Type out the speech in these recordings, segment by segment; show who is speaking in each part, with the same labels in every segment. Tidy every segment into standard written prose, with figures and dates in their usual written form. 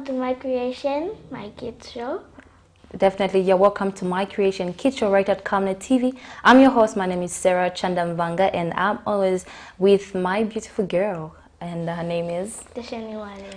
Speaker 1: to My Creation, my kids show.
Speaker 2: Definitely, you're welcome to My Creation Kids Show right at Camnet TV. I'm your host. My name is Sarah Chandamvanga, and I'm always with my beautiful girl, and her name is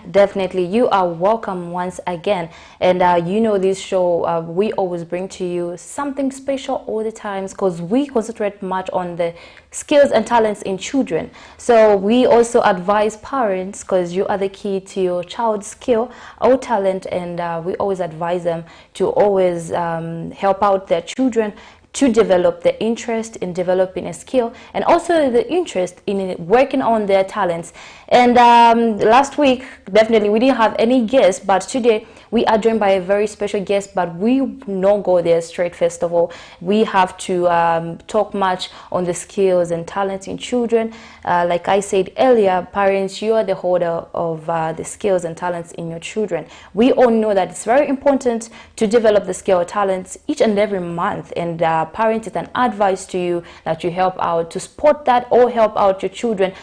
Speaker 2: Definitely, you are welcome once again. And you know, this show, we always bring to you something special all the times because we concentrate much on the skills and talents in children. So we also advise parents, because you are the key to your child's skill or talent, and we always advise them to always help out their children to develop the interest in developing a skill and also the interest in working on their talents. And last week, definitely, we didn't have any guests, but today we are joined by a very special guest, but we not go there straight. First of all, we have to talk much on the skills and talents in children. Like I said earlier, parents, you are the holder of the skills and talents in your children. We all know that it's very important to develop the skill or talents each and every month, and parents, it's an advice to you that you help out to support that or help out your children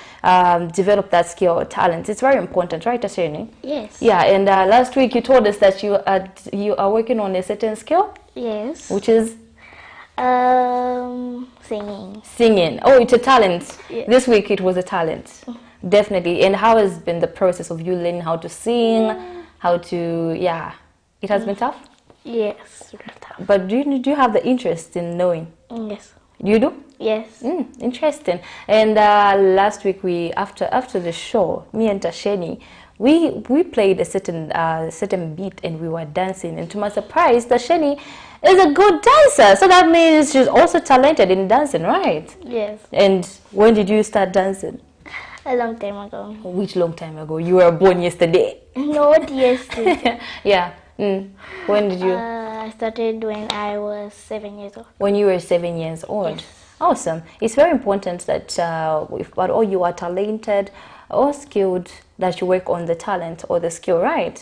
Speaker 2: develop that skill or talent. It's very important, right, Asheni?
Speaker 1: Yes.
Speaker 2: Yeah, and last week you told us that you are working on a certain skill.
Speaker 1: Yes.
Speaker 2: Which is?
Speaker 1: Singing.
Speaker 2: Singing. Oh, it's a talent.
Speaker 1: Yes.
Speaker 2: This week it was a talent. Definitely. And how has been the process of you learning how to sing, how to, yeah. It has been tough?
Speaker 1: Yes.
Speaker 2: But do you have the interest in knowing?
Speaker 1: Yes.
Speaker 2: You do?
Speaker 1: Yes.
Speaker 2: Interesting. And last week after the show, me and Tasheni, we played a certain beat and we were dancing. And to my surprise, Tasheni is a good dancer. So that means she's also talented in dancing, right?
Speaker 1: Yes.
Speaker 2: And when did you start dancing?
Speaker 1: A long time ago.
Speaker 2: Which long time ago? You were born yesterday.
Speaker 1: Not yesterday.
Speaker 2: Yeah. When did you?
Speaker 1: I started when I was 7 years old.
Speaker 2: When you were 7 years old.
Speaker 1: Yes.
Speaker 2: Awesome. It's very important that if at all you are talented or skilled, that you work on the talent or the skill, right?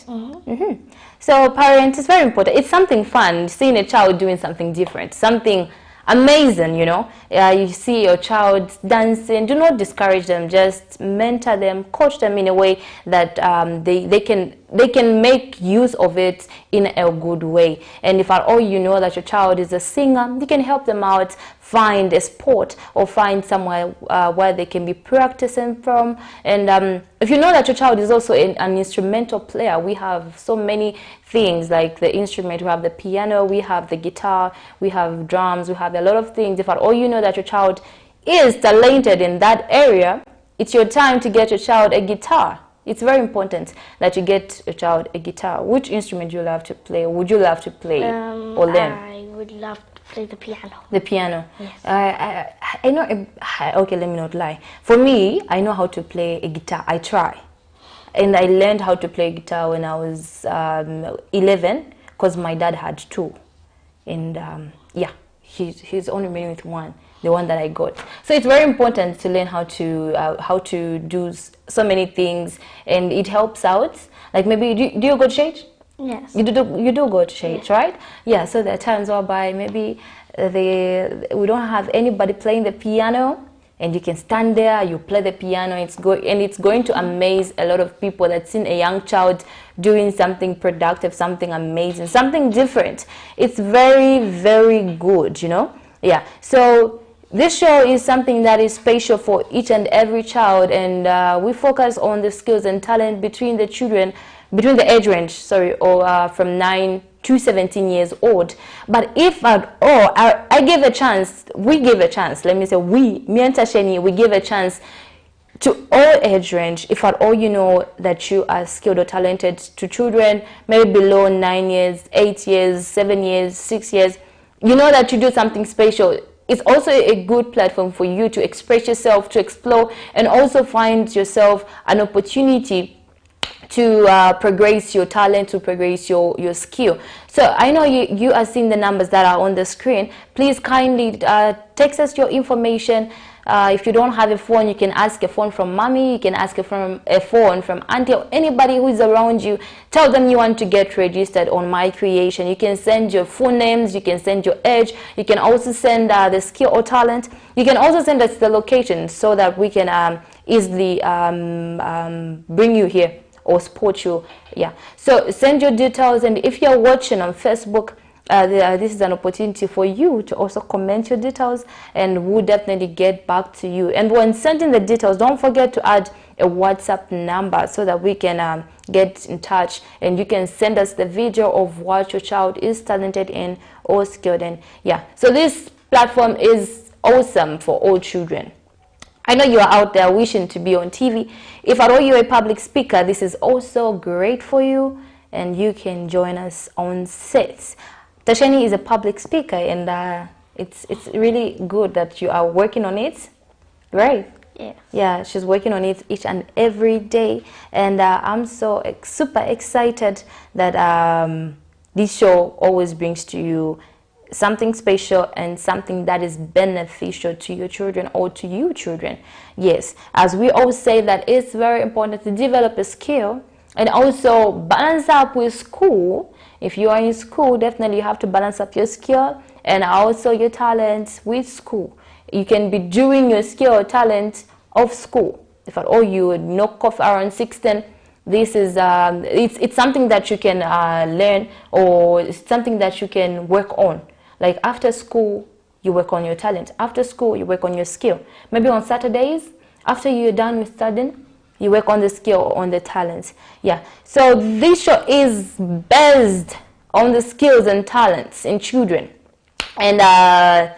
Speaker 2: So parents, it's very important. It's something fun, seeing a child doing something different, something amazing, you know. You see your child dancing, do not discourage them, just mentor them, coach them in a way that they can make use of it in a good way. And if at all you know that your child is a singer, you can help them out, find a sport or find somewhere where they can be practicing from. And if you know that your child is also an instrumental player, we have so many things like the instrument. We have the piano, we have the guitar, we have drums, we have a lot of things. If at all you know that your child is talented in that area, it's your time to get your child a guitar. It's very important that you get your child a guitar. Which instrument do you love to play? Would you love to play or learn?
Speaker 1: I would love to play the piano.
Speaker 2: The piano.
Speaker 1: Yes.
Speaker 2: I know. Okay, let me not lie. For me, I know how to play a guitar. I try, and I learned how to play guitar when I was 11 because my dad had two, and yeah, he's only remaining with one. The one that I got. So it's very important to learn how to do so many things, and it helps out. Like maybe do you go to church?
Speaker 1: Yes.
Speaker 2: You do go to church, right? Yeah. So there are times whereby maybe we don't have anybody playing the piano, and you can stand there, you play the piano. It's going to amaze a lot of people that's seen a young child doing something productive, something amazing, something different. It's very, very good, you know. Yeah. So this show is something that is special for each and every child, and we focus on the skills and talent between the children, between the age range, or from 9 to 17 years old. But if at all, I give a chance, we give a chance, let me say me and Tasheni, we give a chance to all age range. If at all you know that you are skilled or talented, to children maybe below 9 years, 8 years, 7 years, 6 years, you know that you do something special. It's also a good platform for you to express yourself, to explore, and also find yourself an opportunity to progress your talent, to progress your skill. So I know you are seeing the numbers that are on the screen. Please kindly text us your information. If you don't have a phone, you can ask a phone from mommy, you can ask a phone from auntie, or anybody who is around you. Tell them you want to get registered on My Creation. You can send your full names, you can send your age, you can also send the skill or talent. You can also send us the location so that we can easily bring you here or support you. Yeah, so send your details, and if you're watching on Facebook, this is an opportunity for you to also comment your details, and we'll definitely get back to you. And when sending the details, don't forget to add a WhatsApp number so that we can get in touch, and you can send us the video of what your child is talented in or skilled in. Yeah, so this platform is awesome for all children. I know you are out there wishing to be on TV. If at all you're a public speaker, this is also great for you, and you can join us on sets. Tasheni is a public speaker, and it's really good that you are working on it, right?
Speaker 1: Yeah.
Speaker 2: Yeah, she's working on it each and every day, and I'm so super excited that this show always brings to you something special and something that is beneficial to your children or to you children. Yes, as we always say, that it's very important to develop a skill and also balance up with school. If you are in school, definitely you have to balance up your skill and also your talent with school. You can be doing your skill or talent of school. If at all you would knock off around 16, this is it's something that you can learn, or it's something that you can work on. Like after school, you work on your talent. After school, you work on your skill. Maybe on Saturdays, after you're done with studying, you work on the skill or on the talents. Yeah, so this show is based on the skills and talents in children, and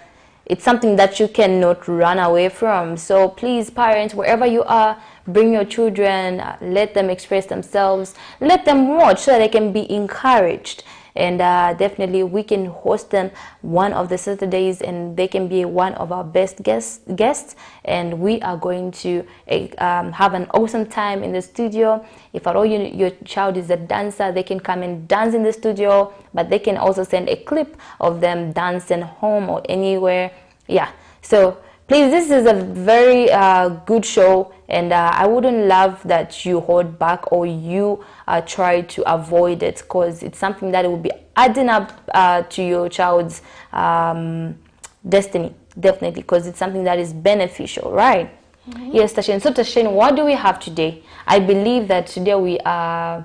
Speaker 2: it's something that you cannot run away from. So please, parents, wherever you are, bring your children, let them express themselves, let them watch so that they can be encouraged. And definitely we can host them one of the Saturdays, and they can be one of our best guests, and we are going to have an awesome time in the studio. If at all your child is a dancer, they can come and dance in the studio, but they can also send a clip of them dancing home or anywhere. Yeah, so please, this is a very good show, and I wouldn't love that you hold back or you try to avoid it, because it's something that will be adding up to your child's destiny, definitely, because it's something that is beneficial, right? Mm-hmm. Yes, Tashin. So Tashin, what do we have today? I believe that today we are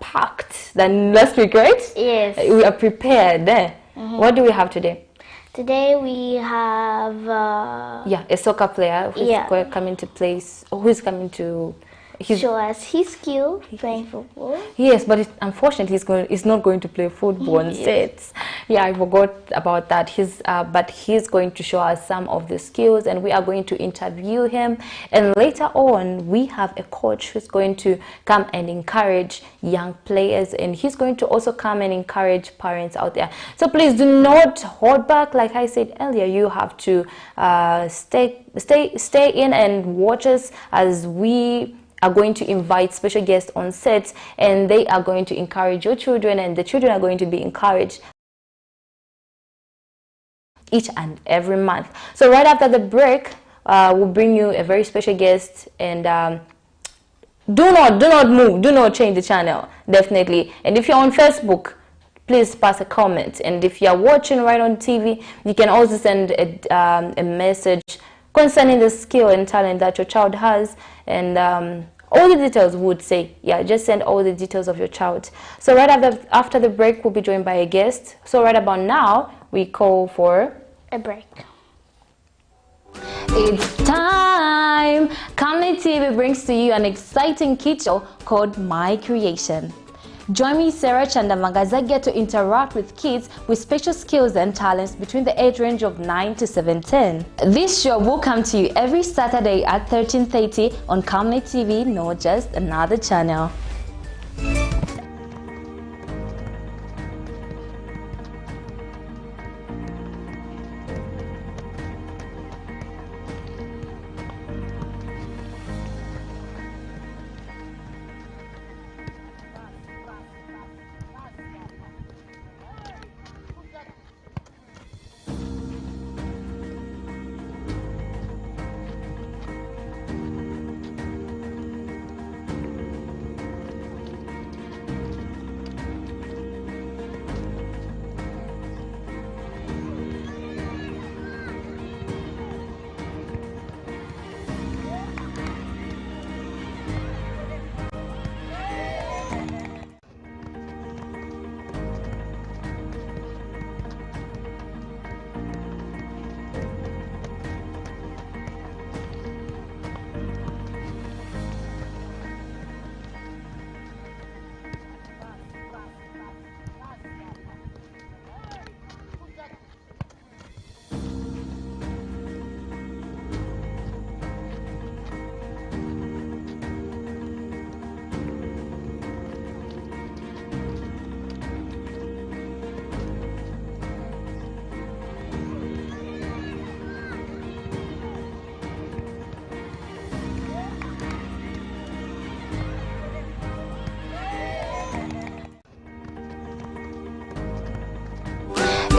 Speaker 2: packed than last week, right?
Speaker 1: Yes.
Speaker 2: We are prepared. Mm-hmm. What do we have today?
Speaker 1: Today we have
Speaker 2: a soccer player who's coming to play, who's coming to
Speaker 1: show us his skill playing football.
Speaker 2: Yes, but unfortunately he's not going to play football on sets. Yeah, I forgot about that. But he's going to show us some of the skills, and we are going to interview him. And later on, we have a coach who's going to come and encourage young players, and he's going to also come and encourage parents out there. So please do not hold back. Like I said earlier, you have to stay in and watch us as we are going to invite special guests on set, and they are going to encourage your children, and the children are going to be encouraged each and every month. So right after the break, we'll bring you a very special guest, and do not move, do not change the channel, definitely. And if you're on Facebook, please pass a comment, and if you're watching right on TV, you can also send a message concerning the skill and talent that your child has, and all the details would say, just send all the details of your child. So right after the break, we'll be joined by a guest. So right about now, we call for
Speaker 1: a break.
Speaker 2: It's time! Camnet TV brings to you an exciting kid show called My Creation. Join me, Sarah Chandamangazagia, to interact with kids with special skills and talents between the age range of 9 to 17. This show will come to you every Saturday at 13:30 on Camnet TV, not just another channel.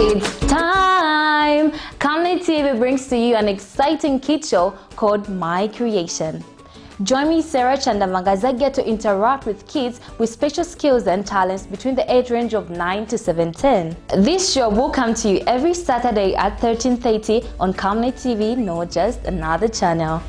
Speaker 2: It's time! Camnet TV brings to you an exciting kid show called My Creation. Join me, Sarah Chandamagazagia, to interact with kids with special skills and talents between the age range of 9 to 17. This show will come to you every Saturday at 13:30 on Camnet TV, not just another channel.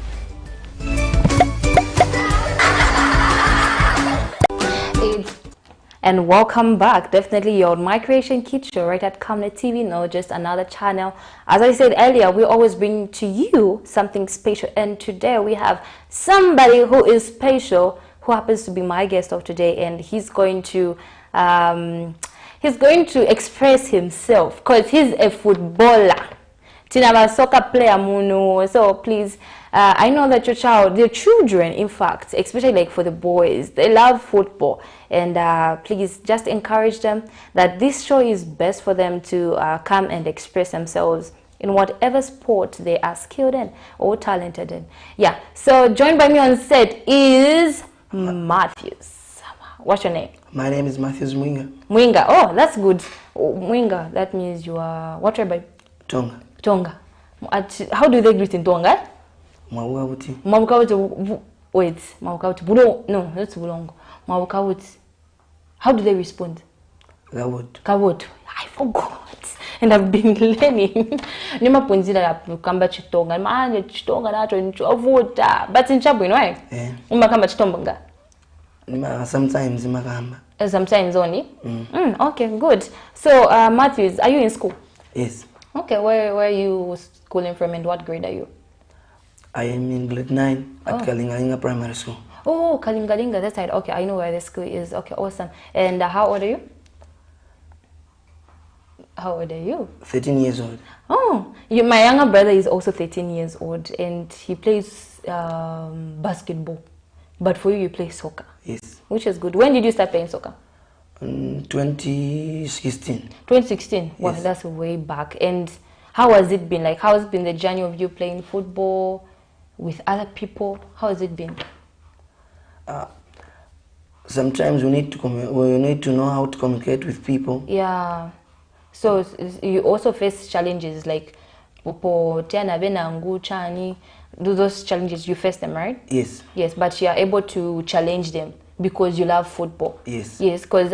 Speaker 2: And welcome back. Definitely your My Creation Kids show right at Camnet TV, not just another channel. As I said earlier, we always bring to you something special, and today we have somebody who is special, who happens to be my guest of today, and he's going to express himself because he's a footballer. Tinaba soccer player muno. So please, I know that your children, in fact, especially like for the boys, they love football, and please just encourage them that this show is best for them to come and express themselves in whatever sport they are skilled in or talented in. Yeah. So joined by me on set is Matthews. What's your name?
Speaker 3: My name is Matthews Mwinga.
Speaker 2: Mwinga. Oh, that's good. Mwinga. That means you are what tribe?
Speaker 3: Tonga.
Speaker 2: Tonga. How do they greet in Tonga?
Speaker 3: Mawukawuti.
Speaker 2: Mawukawuti. Wait, Mawukawuti. Bulo. No, that's Bulongo. Mawukawuti. How do they respond?
Speaker 3: Kawut.
Speaker 2: Kawut. I forgot. And I've been learning. Nima punzila ya kamba chitonga. Maana chitonga nacho nchovuta. But in Chabu, right?
Speaker 3: Yeah.
Speaker 2: Kamba chitonga.
Speaker 3: Sometimes makamba.
Speaker 2: Sometimes only. Okay, good. So, Matthews, are you in school?
Speaker 3: Yes.
Speaker 2: Okay, where are you schooling from and what grade are you?
Speaker 3: I am in grade 9 at Kalingalinga Primary School.
Speaker 2: Oh, Kalingalinga, that's right. Okay, I know where the school is. Okay, awesome. And how old are you? How old are you?
Speaker 3: 13 years old.
Speaker 2: Oh, my younger brother is also 13 years old and he plays basketball. But for you, you play soccer.
Speaker 3: Yes.
Speaker 2: Which is good. When did you start playing soccer?
Speaker 3: 2016.
Speaker 2: 2016.
Speaker 3: Yes.
Speaker 2: Wow, that's way back. And how has it been? Like, how has been the journey of you playing football with other people? How has it been?
Speaker 3: Sometimes we need to know how to communicate with people.
Speaker 2: Yeah. So you also face challenges like do those challenges, you face them, right?
Speaker 3: Yes.
Speaker 2: Yes, but you are able to challenge them because you love football.
Speaker 3: Yes.
Speaker 2: Yes, because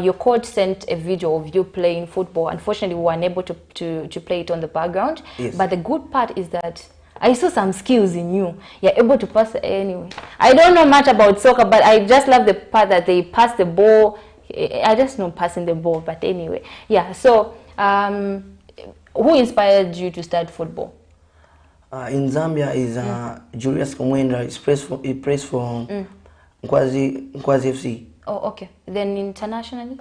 Speaker 2: your coach sent a video of you playing football. Unfortunately, we were unable to play it on the background.
Speaker 3: Yes.
Speaker 2: But the good part is that I saw some skills in you. You're able to pass anyway. I don't know much about soccer, but I just love the part that they pass the ball. I just know passing the ball, but anyway. Yeah, so who inspired you to start football?
Speaker 3: In Zambia is Julius Kumwenda. He plays for Nkwazi FC.
Speaker 2: Oh, okay. Then internationally?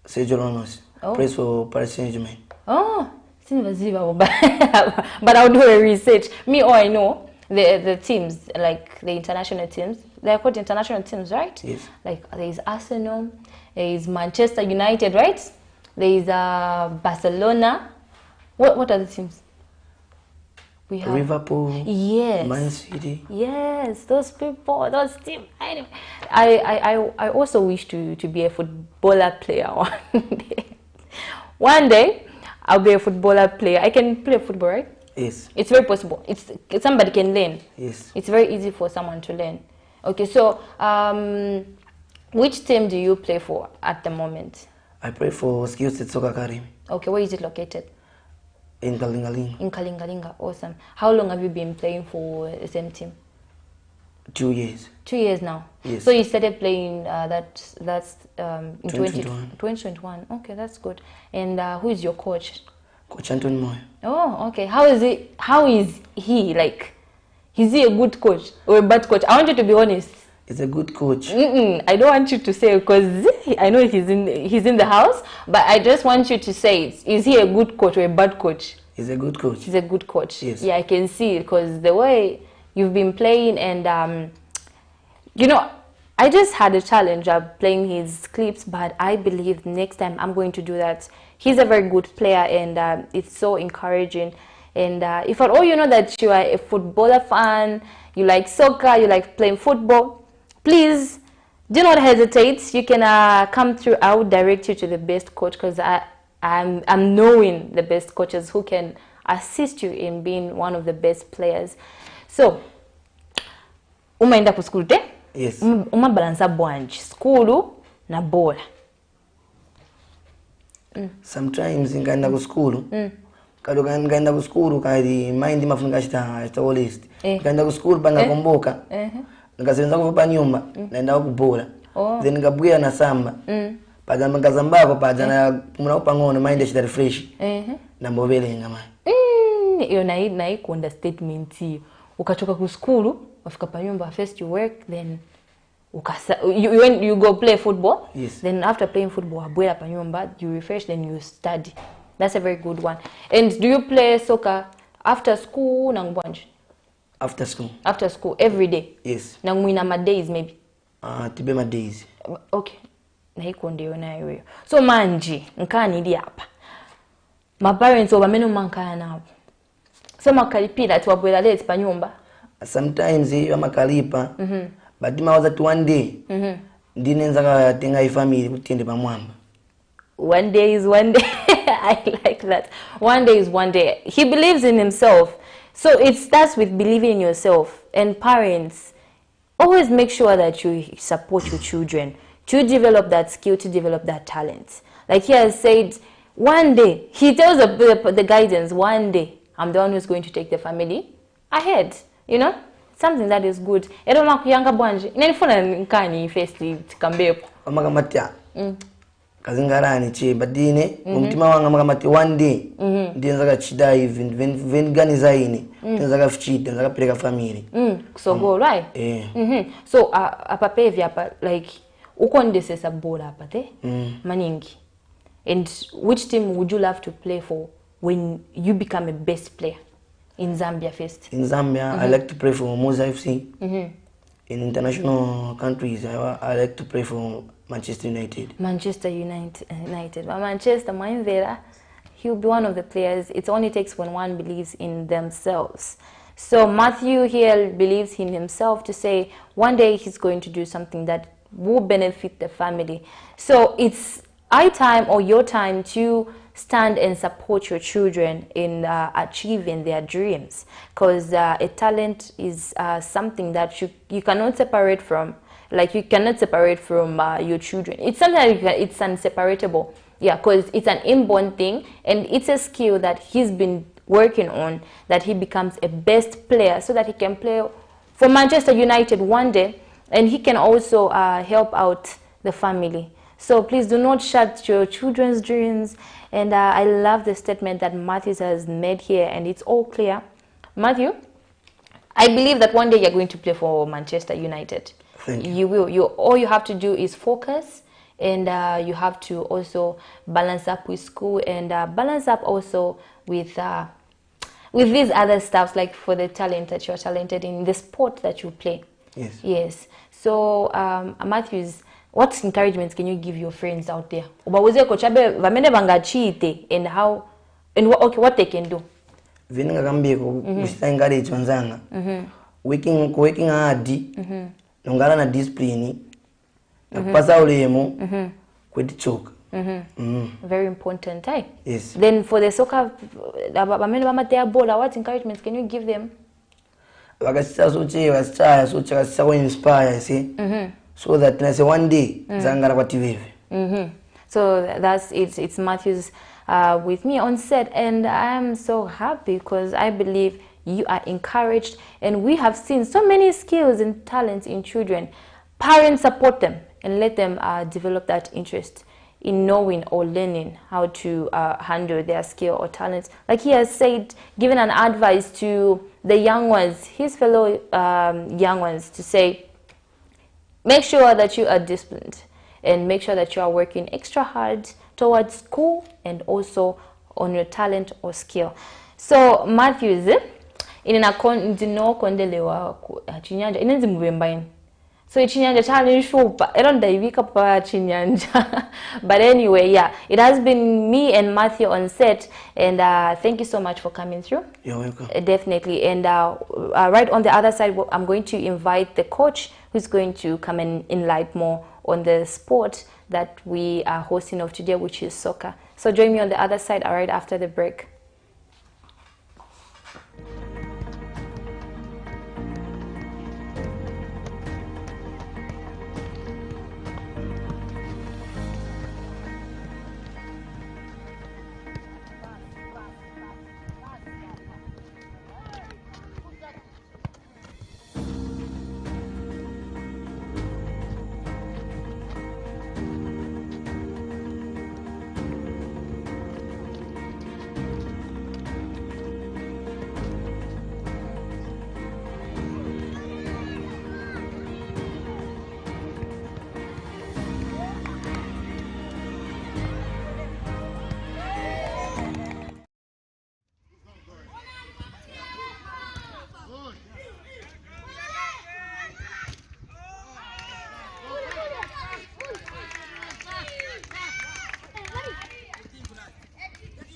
Speaker 3: Sergio Ramos. Plays for Paris Saint-Germain.
Speaker 2: Oh, but I'll do a research. Me, all I know, the teams, like the international teams, they're called international teams, right?
Speaker 3: Yes.
Speaker 2: Like there is Arsenal, there is Manchester United, right? There is Barcelona. What are the teams? We have
Speaker 3: Liverpool.
Speaker 2: Yes.
Speaker 3: Man City.
Speaker 2: Yes, those people, those teams. Anyway, I also wish to be a footballer player one day. One day, I'll be a footballer player. I can play football, right?
Speaker 3: Yes.
Speaker 2: It's very possible. It's somebody can learn.
Speaker 3: Yes.
Speaker 2: It's very easy for someone to learn. Okay, so which team do you play for at the moment?
Speaker 3: I play for Skill State Soccer Academy.
Speaker 2: Okay, where is it located?
Speaker 3: In Kalingalinga.
Speaker 2: In Kalingalinga, awesome. How long have you been playing for the same team?
Speaker 3: 2 years.
Speaker 2: 2 years now.
Speaker 3: Yes.
Speaker 2: So you started playing that's in
Speaker 3: 2021.
Speaker 2: 2021. Okay, that's good. And who is your coach?
Speaker 3: Coach Anton Moyo.
Speaker 2: Oh, okay. How is he like? Is he a good coach or a bad coach? I want you to be honest.
Speaker 3: He's a good coach.
Speaker 2: I don't want you to say because I know he's in the house, but I just want you to say it. Is he a good coach or a bad coach?
Speaker 3: He's a good coach.
Speaker 2: He's a good coach.
Speaker 3: Yes.
Speaker 2: Yeah, I can see it because the way you've been playing and you know, I just had a challenge of playing his clips, but I believe next time I'm going to do that. He's a very good player and it's so encouraging. And if at all you know that you are a footballer fan, you like soccer, you like playing football, please do not hesitate. You can come through. I will direct you to the best coach because I'm knowing the best coaches who can assist you in being one of the best players. So umaenda ku school te?
Speaker 3: Yes.
Speaker 2: Umabalansa bwanji school na bola.
Speaker 3: Sometimes ngaenda ku school. Kado ngaenda ku school kali mind mafunga chita list. Ngaenda ku school banga komboka. Ngasenza kuva nyumba naenda ku bola. Then ngabwira na samba. Pada ngazambako pada na muna pangono mind chita refresh. Na mbovelenga man.
Speaker 2: Iyo na ku understatement hiyo. Ukachoka ku school, wafika pa nyumba, first you work, then when you go play football.
Speaker 3: Yes.
Speaker 2: Then after playing football, abwela pa nyumba, you refresh, then you study. That's a very good one. And do you play soccer after school na ngubanje?
Speaker 3: After school.
Speaker 2: After school every day?
Speaker 3: Yes.
Speaker 2: Na ngwina ma days maybe?
Speaker 3: Tibe ma days.
Speaker 2: Okay. Na hiko ndio nayo hiyo. So manje nkani ndi hapa. My parents obameno mankana nabo. So makalipira tuwabwela late pa nyumba.
Speaker 3: Sometimes amakalipa. But mawaza tu one day. Ndinenza ka tenga family kutende pa mwamba.
Speaker 2: One day is one day. I like that. One day is one day. He believes in himself. So it starts with believing in yourself. And parents, always make sure that you support your children to develop that skill, to develop that talent. Like he has said, one day, he tells the guidance, one day, I'm the one who's going to take the family ahead. You know? Something that is good. Edo makuyanga bwanje. Inanifuna nkani firstly tikambepo.
Speaker 3: Amakamata. Kazingarani che badine umtima wanga makamati one day ndiyenza kachida even when gani zaini ndiyenza kafuchita ndiyenza kapeleka family.
Speaker 2: So go right. So apapevi apa like uko ndesesa bola apa te maningi. And which team would you love to play for when you become a best player in Zambia first?
Speaker 3: In Zambia, I like to play for Moza FC. In international countries, I like to play for Manchester United.
Speaker 2: Manchester United. But Manchester, Mindvera, he'll be one of the players. It only takes when one believes in themselves. So Matthew here believes in himself to say one day he's going to do something that will benefit the family. So it's our time or your time to stand and support your children in achieving their dreams, because a talent is something that you cannot separate from. Like you cannot separate from your children. It's something that it's unseparable. Yeah, because it's an inborn thing and it's a skill that he's been working on, that he becomes a best player so that he can play for Manchester United one day, and he can also help out the family. So please do not shut your children's dreams. And I love the statement that Matthew has made here, and it's all clear. Matthew, I believe that one day you're going to play for Manchester United.
Speaker 3: Thank you.
Speaker 2: You will. All you have to do is focus, and you have to also balance up with school and balance up also with these other stuffs, like for the talent that you're talented in, the sport that you play.
Speaker 3: Yes.
Speaker 2: Yes. So Matthews, what encouragements can you give your friends out there? Ubaweze kochabe vamene bangachite and how and what they can do.
Speaker 3: Vinga kambiko encourage wanzanga. Working hard. Nongala na discipline. Na kupasa ulemu. Kwetichoka.
Speaker 2: Very important, eh?
Speaker 3: Yes.
Speaker 2: Then for the soccer vamene bamatea bola, what encouragements can you give them?
Speaker 3: Wakasisa soche inspire, see? So that I say one day, zangara kwa TV.
Speaker 2: So that's it's Matthew's with me on set, and I'm so happy because I believe you are encouraged, and we have seen so many skills and talents in children. Parents support them and let them develop that interest in knowing or learning how to handle their skill or talents. Like he has said, given an advice to the young ones, his fellow young ones, to say, make sure that you are disciplined and make sure that you are working extra hard towards school and also on your talent or skill. So Matthews, inena ndino kondelewa chinyanja inenzi mubembaini. So chinyanja challenge shupa eronda ivika pa chinyanja. But anyway, yeah, it has been me and Matthew on set, and thank you so much for coming through.
Speaker 3: You're welcome.
Speaker 2: Definitely. And right on the other side, I'm going to invite the coach who's going to come and enlighten more on the sport that we are hosting of today, which is soccer. So join me on the other side right after the break.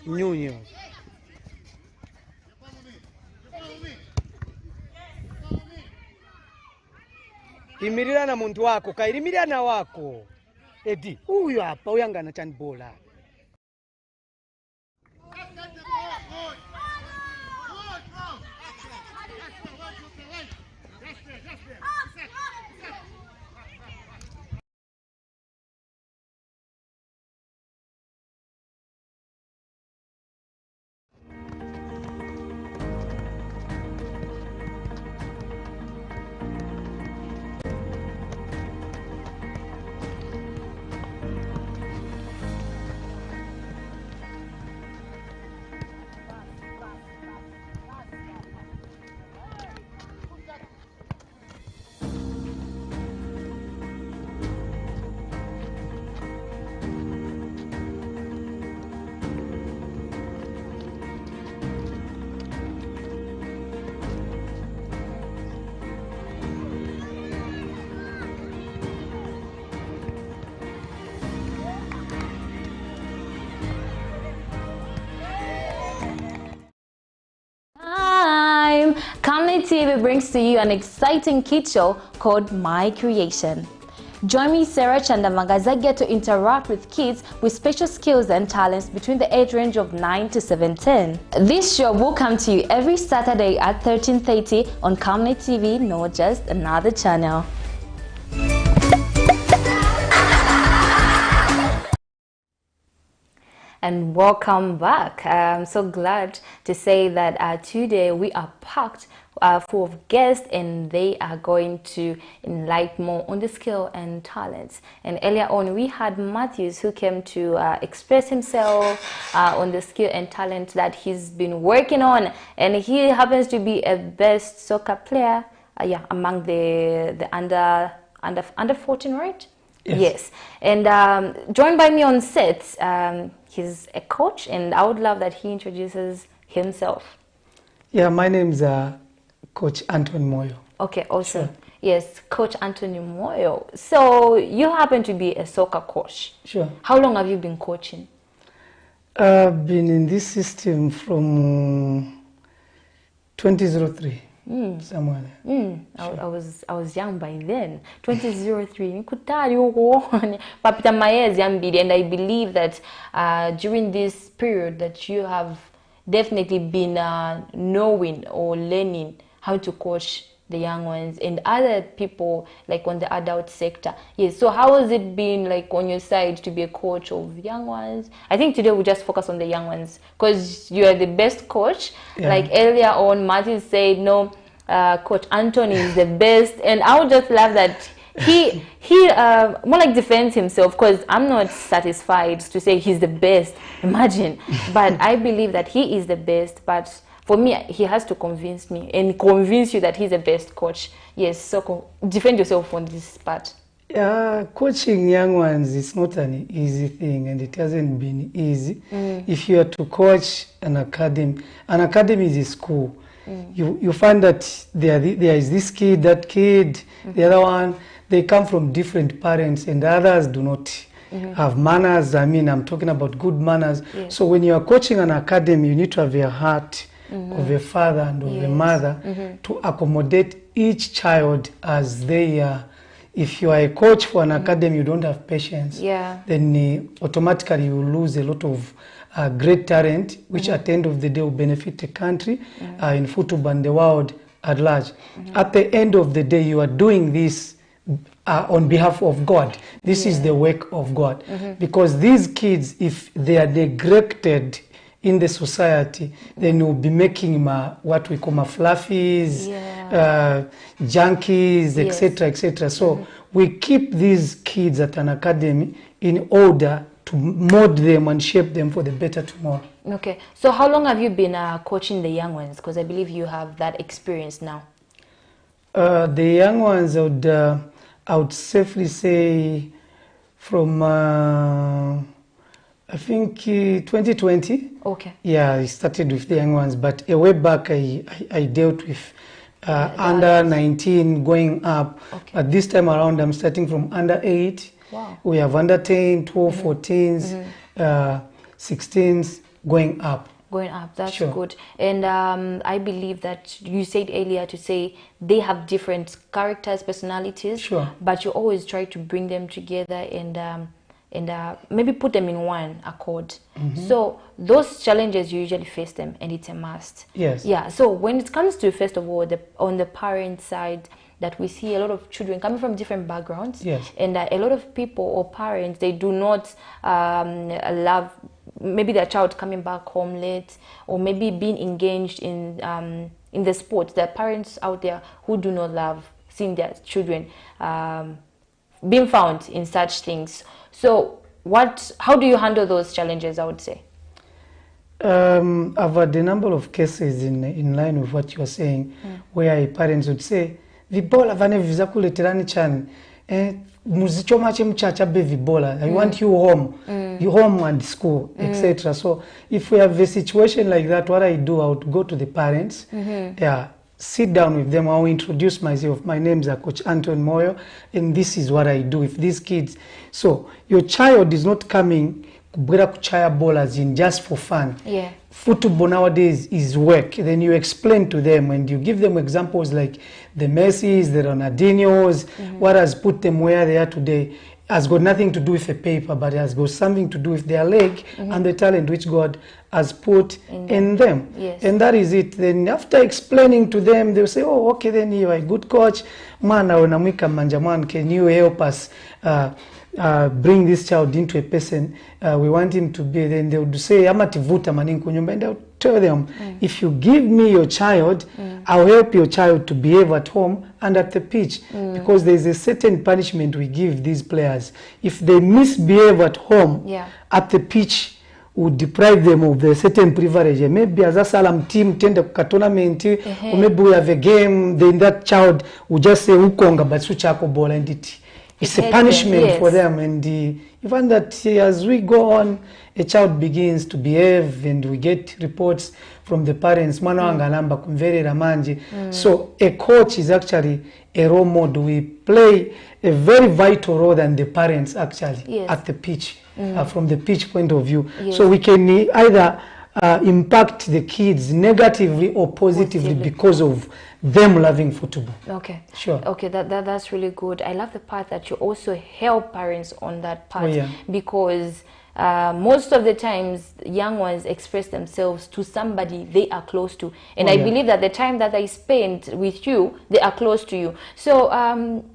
Speaker 4: Nyunyu. Imirira na muntu wako, kairimirira na wako. Edi, huyu hapa uyangana chanbola.
Speaker 2: Camnet TV brings to you an exciting kid show called My Creation. Join me, Sarah Chandamagazagia, to interact with kids with special skills and talents between the age range of 9 to 17. This show will come to you every Saturday at 13:30 on Camnet TV, not just another channel. And welcome back. I'm so glad to say that today we are packed full of guests, and they are going to enlighten more on the skill and talents. And earlier on we had Matthews, who came to express himself on the skill and talent that he's been working on, and he happens to be a best soccer player among the under 14, right? Yes. And joined by me on set, he's a coach, and I would love that he introduces himself.
Speaker 4: Yeah, my name is Coach Anthony Moyo.
Speaker 2: Okay, awesome. Sure. Yes, Coach Anthony Moyo. So you happen to be a soccer coach.
Speaker 4: Sure.
Speaker 2: How long have you been coaching?
Speaker 4: I've been in this system from 2003. Somewhere.
Speaker 2: Sure. I was young by then. 2003. Papita Mayes Yambidi, and I believe that during this period that you have definitely been knowing or learning how to coach the young ones and other people like on the adult sector. Yes. So how has it been like on your side to be a coach of young ones? I think today we just focus on the young ones because you are the best coach. Yeah. Like earlier on, Martin said, no, Coach Anthony is the best, and I would just love that he more like defends himself, because I'm not satisfied to say he's the best. Imagine, but I believe that he is the best. But for me, he has to convince me and convince you that he's the best coach. Yes, so defend yourself on this part.
Speaker 4: Yeah, coaching young ones is not an easy thing, and it hasn't been easy. If you are to coach an academy is a school. You find that there is this kid, that kid, the other one, they come from different parents, and others do not have manners. I mean, I'm talking about good manners. Yes. So when you are coaching an academy, you need to have a heart of a father and of a mother to accommodate each child as they if you are a coach for an academy, you don't have patience,
Speaker 2: Yeah.
Speaker 4: then automatically you lose a lot of great talent, which at the end of the day will benefit the country in football and the world at large. At the end of the day, you are doing this on behalf of God. This is the work of God. Because these kids, if they are neglected in the society, then we'll be making what we call fluffies, junkies, etc., etc. So we keep these kids at an academy in order to mold them and shape them for the better tomorrow.
Speaker 2: Okay. So how long have you been coaching the young ones? Because I believe you have that experience now.
Speaker 4: The young ones, I would safely say from, I think 2020.
Speaker 2: Okay.
Speaker 4: Yeah, I started with the young ones, but a way back I dealt with under 19 going up.
Speaker 2: Okay.
Speaker 4: But this time around I'm starting from under 8.
Speaker 2: Wow.
Speaker 4: We have under 10, 12, 14s, 16s going up.
Speaker 2: Going up, that's
Speaker 4: Sure.
Speaker 2: good. And I believe that you said earlier to say they have different characters, personalities,
Speaker 4: Sure.
Speaker 2: but you always try to bring them together and maybe put them in one accord. So those challenges you usually face them, and it's a must.
Speaker 4: Yes.
Speaker 2: Yeah. So when it comes to, first of all, on the parent side, that we see a lot of children coming from different backgrounds,
Speaker 4: Yes.
Speaker 2: and a lot of people or parents, they do not love maybe their child coming back home late, or maybe being engaged in the sport. There are parents out there who do not love seeing their children being found in such things. So how do you handle those challenges, I would say?
Speaker 4: I've had a number of cases in line with what you are saying, where parents would say, vibola vane viza kuleterani chani, muzichoma chemuchacha be vibola, I want you home, you home and school, etc. So if we have a situation like that, what I do, I would go to the parents, sit down with them. I'll introduce myself. My name is Coach Anton Moyo, and this is what I do with these kids. So your child is not coming kubwera kuchaya ball as in just for fun.
Speaker 2: Yeah.
Speaker 4: Football nowadays is work. Then you explain to them and you give them examples like the Messis, the Ronaldinhos, what has put them where they are today. Has got nothing to do with a paper, but it has got something to do with their leg and the talent which God has put in them.
Speaker 2: Yes.
Speaker 4: And that is it. Then after explaining to them, they'll say, oh, okay, then you are a good coach. Man, can you help us bring this child into a person we want him to be? Then they would say, and they'll tell them, if you give me your child, I'll help your child to behave at home and at the pitch, because there's a certain punishment we give these players. If they misbehave at home, at the pitch, we deprive them of the certain privilege. Maybe as a Salam team tend to tournament, or maybe we have a game, then that child will just say, Ukonga, but suchako ball and it's a punishment for them. And even that as we go on, a child begins to behave and we get reports from the parents. So a coach is actually a role model. We play a very vital role than the parents actually at the pitch, from the pitch point of view. So we can either impact the kids negatively or positively because of them loving football.
Speaker 2: Okay.
Speaker 4: Sure.
Speaker 2: Okay, that's really good. I love the part that you also help parents on that part, because most of the times young ones express themselves to somebody they are close to, and I believe that the time that they spend with you, they are close to you. So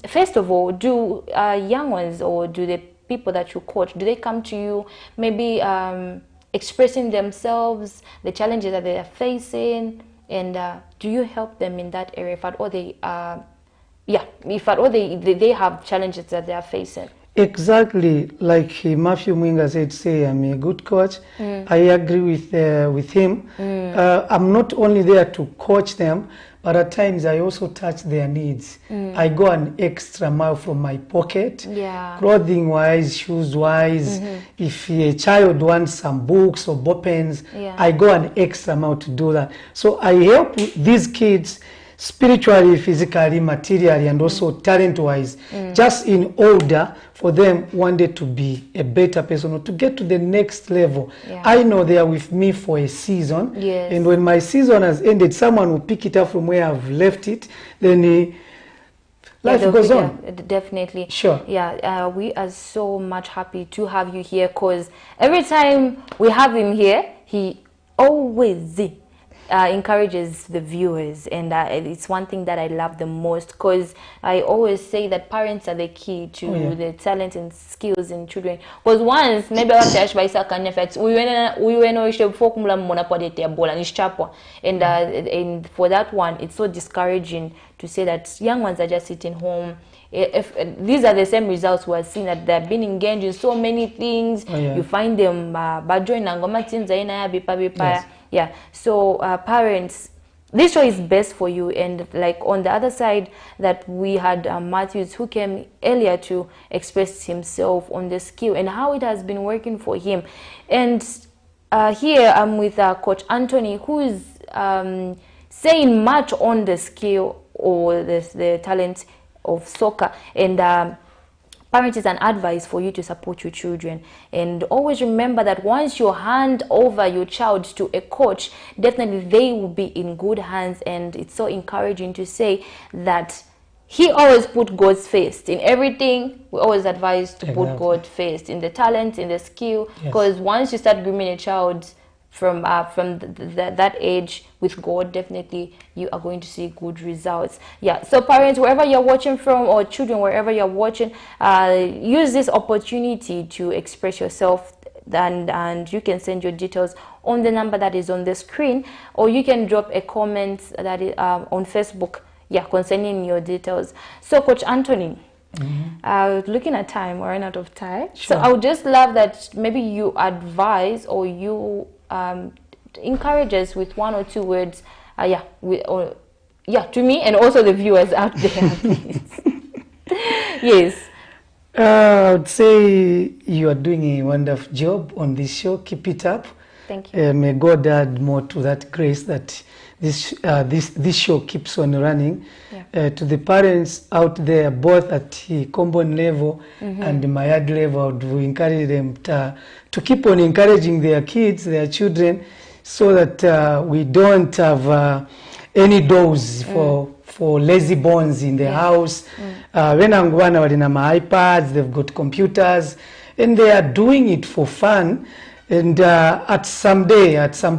Speaker 2: first of all, do young ones, or do the people that you coach, do they come to you maybe expressing themselves, the challenges that they are facing, and do you help them in that area if at all they they have challenges that they are facing?
Speaker 4: Exactly, like Matthew Mwinga said, say I'm a good coach. I agree with him. I'm not only there to coach them, but at times I also touch their needs. I go an extra mile from my pocket, clothing wise, shoes wise. If a child wants some books or ball pens, I go an extra mile to do that. So I help these kids spiritually, physically, materially, and also talent-wise, just in order for them one day to be a better person or to get to the next level. I know they are with me for a season, and when my season has ended, someone will pick it up from where I've left it. Then life goes on.
Speaker 2: Definitely.
Speaker 4: Sure.
Speaker 2: Yeah, we are so much happy to have you here, because every time we have him here, he always encourages the viewers, and it's one thing that I love the most, because I always say that parents are the key to the talent and skills in children. Because once maybe I was by second effects, we went before and for that one, it's so discouraging to say that young ones are just sitting home. If these are the same results we are seeing, that they've been engaged in so many things, you find them yeah. So parents, this show is best for you. And like on the other side, that we had Matthews, who came earlier to express himself on the skill and how it has been working for him. And here I'm with Coach Anthony, who is saying much on the skill or the talent of soccer. And parents, is an advice for you to support your children, and always remember that once you hand over your child to a coach, definitely they will be in good hands. And it's so encouraging to say that he always put God's first in everything. We always advise to put God first in the talent, in the skill, because once you start grooming a child from that age with God, definitely you are going to see good results. Yeah, so parents, wherever you're watching from, or children, wherever you're watching, use this opportunity to express yourself, and you can send your details on the number that is on the screen, or you can drop a comment that is on Facebook, concerning your details. So Coach Anthony, looking at time, we're running out of time.
Speaker 4: Sure.
Speaker 2: So I would just love that maybe you advise, or you encourage us with one or two words, to me and also the viewers out there. Yes.
Speaker 4: I would say you are doing a wonderful job on this show. Keep it up.
Speaker 2: Thank you.
Speaker 4: May God add more to that grace that this show keeps on running. To the parents out there, both at the common level and the Mayad level, I would encourage them to keep on encouraging their kids, their children, so that we don't have any doors for lazy bones in the house. When I'm going out in my iPads, they've got computers, and they are doing it for fun. And at some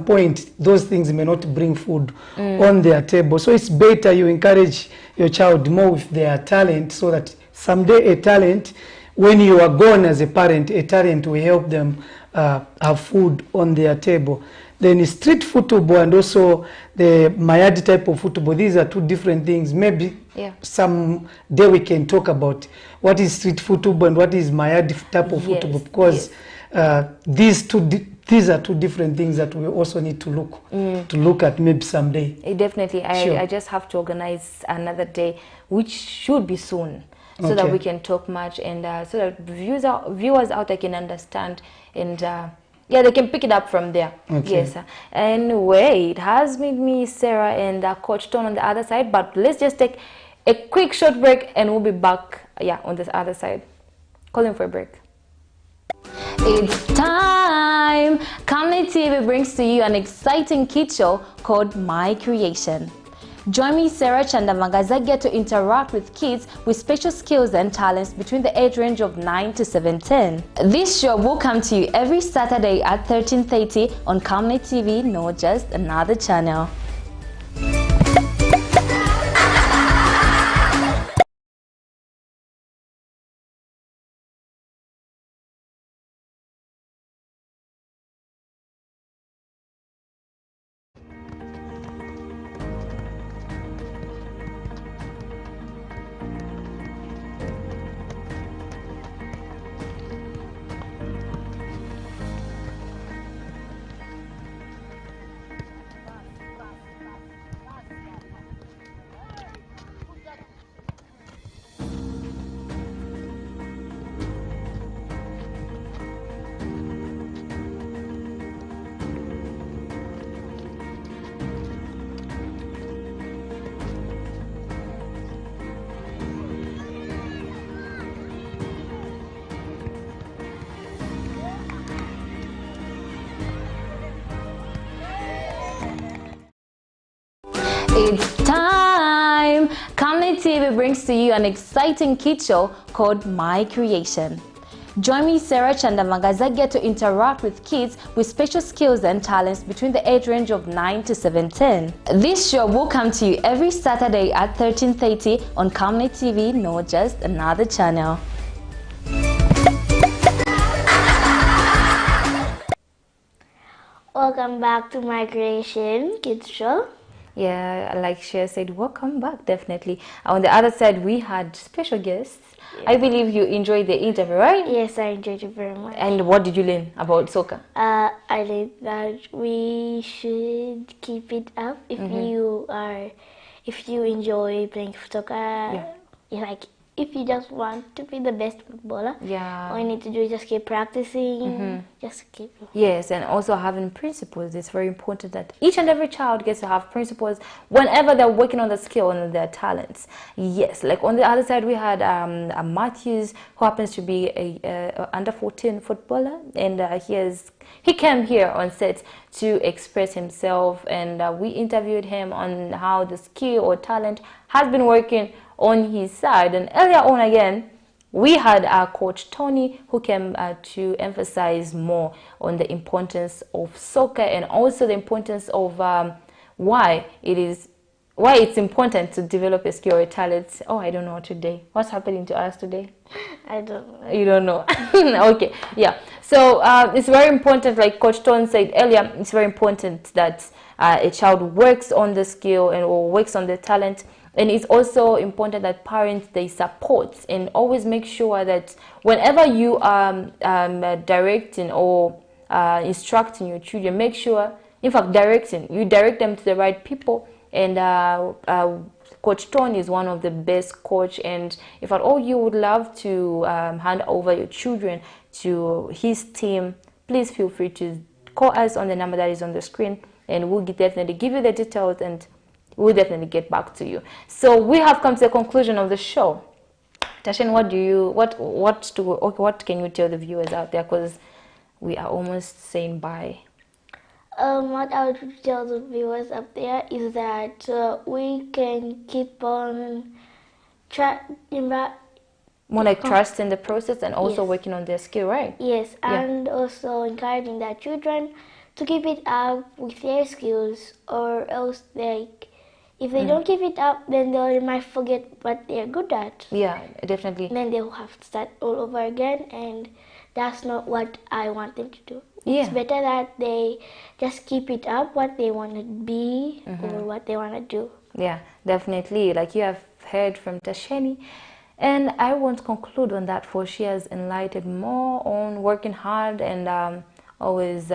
Speaker 4: point, those things may not bring food on their table. So it's better you encourage your child more with their talent, so that someday a talent, when you are gone as a parent, a talent will help them have food on their table. Then street football and also the Mayadi type of football, these are two different things. Maybe some day we can talk about what is street football and what is Mayadi type of football, because these are two different things that we also need to look at maybe someday.
Speaker 2: Definitely. I just have to organize another day, which should be soon, so that we can talk much, and so that viewers out there can understand, and they can pick it up from there. Yes. Anyway, it has made me Sarah and Coach Ton on the other side, but let's just take a quick short break, and we'll be back on the other side. Calling for a break. It's time! Camnet TV brings to you an exciting kid show called My Creation. Join me, Sarah Chandamagazagia, to interact with kids with special skills and talents between the age range of 9 to 17. This show will come to you every Saturday at 13:30 on Camnet TV, not just another channel. It's time! Camnet TV TV brings to you an exciting kid show called My Creation. Join me, Sarah Chandamanga, as I get to interact with kids with special skills and talents between the age range of 9 to 17. This show will come to you every Saturday at 13:30 on Camnet TV, not just another channel.
Speaker 1: Welcome back to My Creation Kids Show.
Speaker 2: Yeah, like Cher said, welcome back, definitely. On the other side, we had special guests. I believe you enjoyed the interview, right?
Speaker 1: Yes, I enjoyed it very much.
Speaker 2: And what did you learn about soccer?
Speaker 1: I learned that we should keep it up if you enjoy playing soccer. If you just want to be the best footballer, all you need to do is just keep practicing. Just keep.
Speaker 2: Yes, and also having principles. It's very important that each and every child gets to have principles whenever they're working on the skill and their talents. Yes, like on the other side, we had Matthews, who happens to be a under 14 footballer, and he came here on set to express himself, and we interviewed him on how the skill or talent has been working on his side. And earlier on again, we had our coach Tony, who came to emphasize more on the importance of soccer and also the importance of why it's important to develop a skill or a talent. Oh, I don't know today. What's happening to us today?
Speaker 1: I don't know.
Speaker 2: You don't know. Okay, yeah. So it's very important, like Coach Tony said earlier, it's very important that a child works on the skill or works on the talent. And it's also important that parents, they support and always make sure that whenever you are directing or instructing your children, make sure, in fact, you direct them to the right people. And Coach Tony is one of the best coach. And if at all you would love to hand over your children to his team, please feel free to call us on the number that is on the screen, and we'll definitely give you the details, and we'll definitely get back to you. So we have come to the conclusion of the show. Tashin, what can you tell the viewers out there, because we are almost saying bye?
Speaker 1: What I would tell the viewers up there is that we can keep on
Speaker 2: more like trust in the process and also working on their skill, right?
Speaker 1: Yes, and also encouraging their children to keep it up with their skills, or else if they don't keep it up, then they might forget what they're good at.
Speaker 2: Yeah, definitely.
Speaker 1: Then they will have to start all over again, and that's not what I want them to do.
Speaker 2: Yeah.
Speaker 1: It's better that they just keep it up, what they want to be or what they want to do.
Speaker 2: Yeah, definitely. Like you have heard from Tasheni. And I won't conclude on that, for she has enlightened more on working hard and always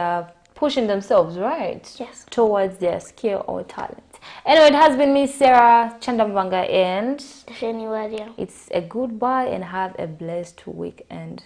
Speaker 2: pushing themselves, right?
Speaker 1: Yes.
Speaker 2: Towards their skill or talent. Anyway, it has been me, Sarah Chandamanga, and
Speaker 1: Tasheni Wadia.
Speaker 2: it's a goodbye and have a blessed weekend.